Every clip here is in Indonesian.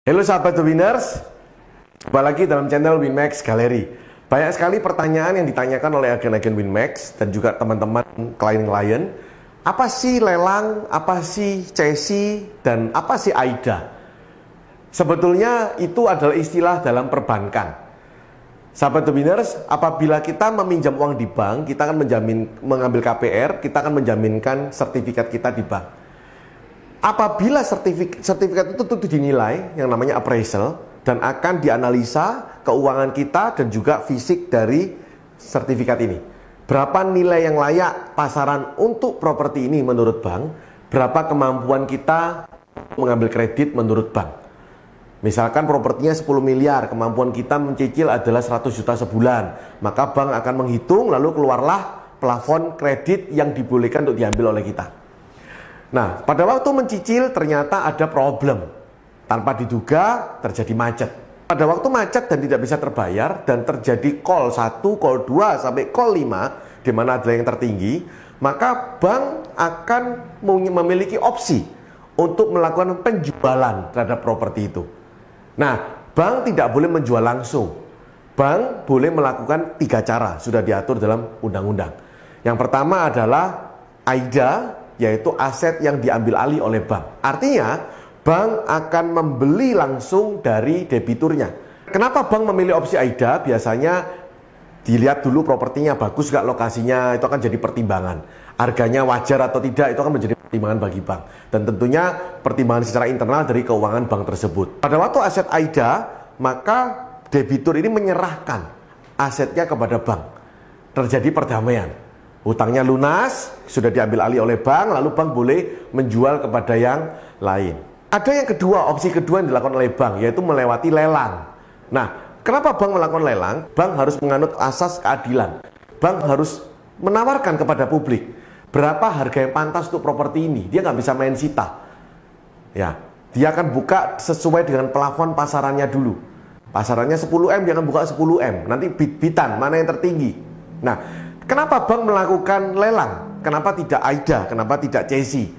Halo sahabat The Winners, jumpa lagi dalam channel Winmax Gallery. Banyak sekali pertanyaan yang ditanyakan oleh agen-agen Winmax dan juga teman-teman klien-klien. Apa sih lelang, apa sih CSI, dan apa sih AIDA? Sebetulnya itu adalah istilah dalam perbankan. Sahabat The Winners, apabila kita meminjam uang di bank, kita akan mengambil KPR, kita akan menjaminkan sertifikat kita di bank. Apabila sertifikat itu dinilai yang namanya appraisal dan akan dianalisa keuangan kita dan juga fisik dari sertifikat ini. Berapa nilai yang layak pasaran untuk properti ini menurut bank, berapa kemampuan kita mengambil kredit menurut bank. Misalkan propertinya 10 miliar, kemampuan kita mencicil adalah 100 juta sebulan, maka bank akan menghitung lalu keluarlah plafon kredit yang dibolehkan untuk diambil oleh kita. Nah, pada waktu mencicil ternyata ada problem. Tanpa diduga terjadi macet. Pada waktu macet dan tidak bisa terbayar dan terjadi call 1, call 2, sampai call 5, di mana adalah yang tertinggi, maka bank akan memiliki opsi untuk melakukan penjualan terhadap properti itu. Nah, bank tidak boleh menjual langsung. Bank boleh melakukan 3 cara, sudah diatur dalam undang-undang. Yang pertama adalah AIDA, yaitu aset yang diambil alih oleh bank. Artinya, bank akan membeli langsung dari debiturnya. Kenapa bank memilih opsi AIDA? Biasanya dilihat dulu propertinya bagus gak lokasinya, itu akan jadi pertimbangan. Harganya wajar atau tidak, itu akan menjadi pertimbangan bagi bank. Dan tentunya pertimbangan secara internal dari keuangan bank tersebut. Pada waktu aset AIDA, maka debitur ini menyerahkan asetnya kepada bank. Terjadi perdamaian. Hutangnya lunas, sudah diambil alih oleh bank, lalu bank boleh menjual kepada yang lain. Ada yang kedua, opsi kedua yang dilakukan oleh bank, yaitu melewati lelang. Nah, kenapa bank melakukan lelang? Bank harus menganut asas keadilan. Bank harus menawarkan kepada publik berapa harga yang pantas untuk properti ini. Dia nggak bisa main sita. Ya, dia akan buka sesuai dengan plafon pasarannya dulu. Pasarannya 10M, dia akan buka 10M. Nanti bit-bitan, mana yang tertinggi. Nah, kenapa bank melakukan lelang? Kenapa tidak AIDA? Kenapa tidak CSI?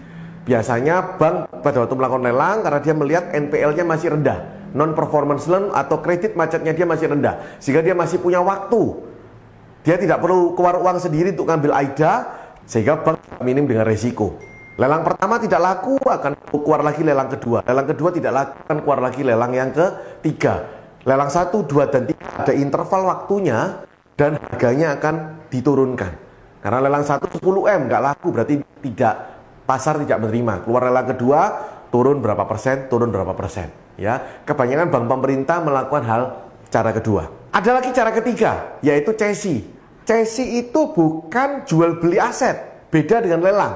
Biasanya bank pada waktu melakukan lelang karena dia melihat NPL-nya masih rendah, non-performance loan atau kredit macetnya dia masih rendah, sehingga dia masih punya waktu. Dia tidak perlu keluar uang sendiri untuk ngambil AIDA, sehingga bank minim dengan resiko. Lelang pertama tidak laku, akan keluar lagi lelang kedua. Lelang kedua tidak laku, akan keluar lagi lelang yang ketiga. Lelang 1, 2, dan 3 ada interval waktunya dan harganya akan diturunkan. Karena lelang 1 10M nggak laku, berarti pasar tidak menerima. Keluar lelang kedua, turun berapa persen, turun berapa persen. Ya, kebanyakan bank pemerintah melakukan hal cara kedua. Ada lagi cara ketiga, yaitu CSI. CSI itu bukan jual beli aset, beda dengan lelang.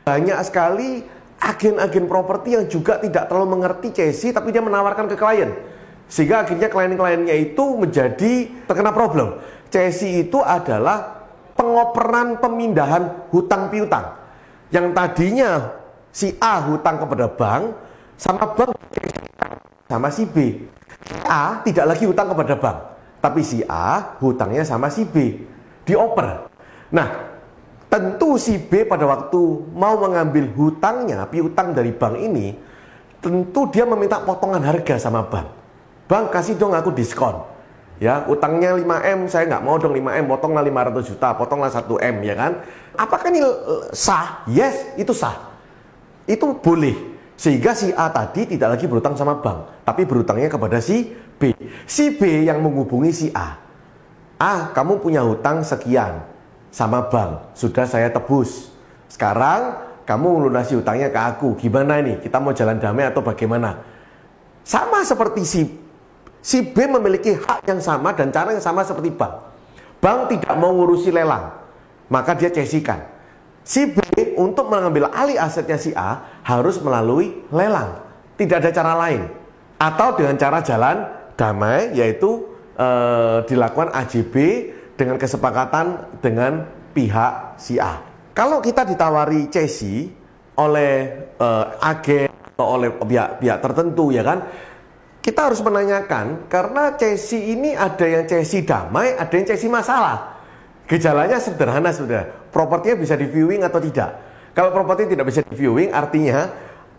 Banyak sekali agen-agen properti yang juga tidak terlalu mengerti CSI, tapi dia menawarkan ke klien. Sehingga akhirnya klien-kliennya itu menjadi terkena problem. CSI itu adalah pengoperan pemindahan hutang piutang. Yang tadinya si A hutang kepada bank, sama bank sama si B. Si A tidak lagi hutang kepada bank, tapi si A hutangnya sama si B. Dioper. Nah, tentu si B pada waktu mau mengambil hutangnya, piutang dari bank ini, tentu dia meminta potongan harga sama bank. Bank, kasih dong aku diskon. Ya, utangnya 5M, saya nggak mau dong 5M, potonglah 500 juta, potonglah 1M, ya kan? Apakah ini sah? Yes, itu sah. Itu boleh. Sehingga si A tadi tidak lagi berutang sama bank, tapi berutangnya kepada si B. Si B yang menghubungi si A. Kamu punya hutang sekian sama bank, sudah saya tebus. Sekarang kamu melunasi hutangnya ke aku. Gimana ini? Kita mau jalan damai atau bagaimana? Sama seperti si B memiliki hak yang sama dan cara yang sama seperti bank. Bank tidak mau ngurusi lelang, maka dia CSI-kan. Si B untuk mengambil alih asetnya si A harus melalui lelang. Tidak ada cara lain. Atau dengan cara jalan damai, yaitu dilakukan AJB dengan kesepakatan dengan pihak si A. Kalau kita ditawari CSI oleh agen atau oleh pihak tertentu, ya kan, kita harus menanyakan, karena CSI ini ada yang CSI damai, ada yang CSI masalah. Gejalanya sederhana, sudah. Propertinya bisa di viewing atau tidak. Kalau properti tidak bisa di viewing, artinya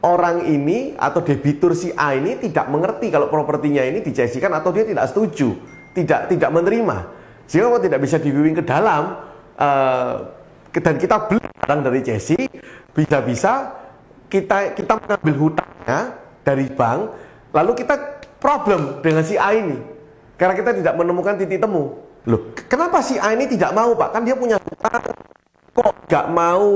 orang ini atau debitur si A ini tidak mengerti kalau propertinya ini dicesikan atau dia tidak setuju, tidak menerima. Sehingga kalau tidak bisa dibimbing ke dalam dan kita beli barang dari cesi, bisa-bisa kita mengambil hutangnya dari bank, lalu kita problem dengan si A ini karena kita tidak menemukan titik temu. Loh, kenapa si A ini tidak mau, Pak? Kan dia punya hutang, kok nggak mau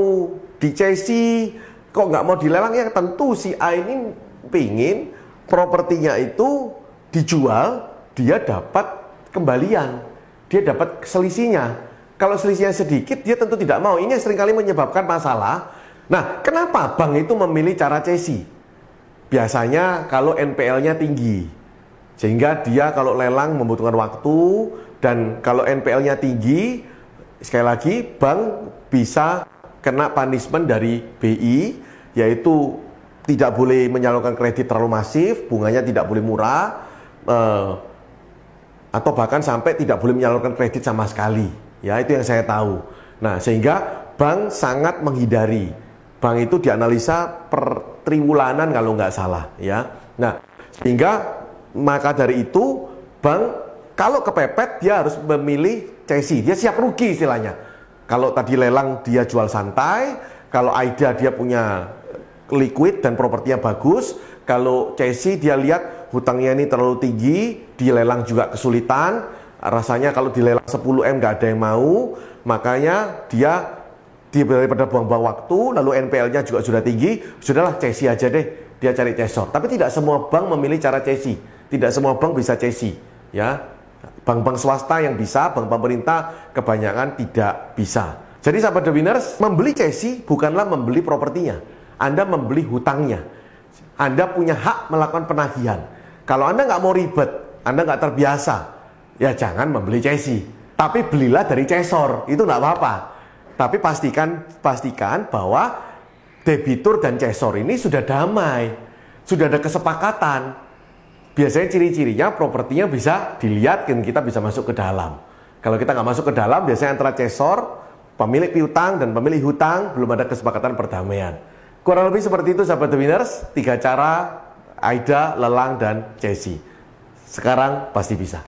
dicesi, kok nggak mau dilelang? Ya tentu si A ini pingin propertinya itu dijual, dia dapat kembalian, dia dapat selisihnya. Kalau selisihnya sedikit, dia tentu tidak mau. Ini seringkali menyebabkan masalah. Nah, kenapa bank itu memilih cara cesi? Biasanya kalau NPL-nya tinggi, sehingga dia kalau lelang membutuhkan waktu, dan kalau NPL-nya tinggi, sekali lagi bank bisa kena punishment dari BI, yaitu tidak boleh menyalurkan kredit terlalu masif, bunganya tidak boleh murah, atau bahkan sampai tidak boleh menyalurkan kredit sama sekali. Ya, itu yang saya tahu. Nah, sehingga bank sangat menghindari. Bank itu dianalisa per triwulanan kalau nggak salah, ya. Nah, sehingga maka dari itu bank kalau kepepet dia harus memilih cesi, dia siap rugi istilahnya. Kalau tadi lelang dia jual santai, kalau AIDA dia punya liquid dan propertinya bagus, kalau cesi dia lihat hutangnya ini terlalu tinggi, dilelang juga kesulitan, rasanya kalau dilelang 10M nggak ada yang mau, makanya dia daripada buang-buang waktu, lalu NPL-nya juga sudah tinggi, sudahlah cesi aja deh, dia cari cesor. Tapi tidak semua bank memilih cara cesi, tidak semua bank bisa cesi, ya. Bank-bank swasta yang bisa, bank pemerintah kebanyakan tidak bisa. Jadi sahabat The Winners, membeli cesi bukanlah membeli propertinya, Anda membeli hutangnya. Anda punya hak melakukan penagihan. Kalau Anda nggak mau ribet, Anda nggak terbiasa, ya jangan membeli cesi. Tapi belilah dari cesor, itu nggak apa-apa. Tapi pastikan bahwa debitur dan cesor ini sudah damai, sudah ada kesepakatan. Biasanya ciri-cirinya propertinya bisa dilihat dan kita bisa masuk ke dalam. Kalau kita nggak masuk ke dalam, biasanya antara cesor, pemilik piutang dan pemilik hutang belum ada kesepakatan perdamaian. Kurang lebih seperti itu sahabat The Winners, 3 cara AIDA, lelang, dan cesi. Sekarang pasti bisa.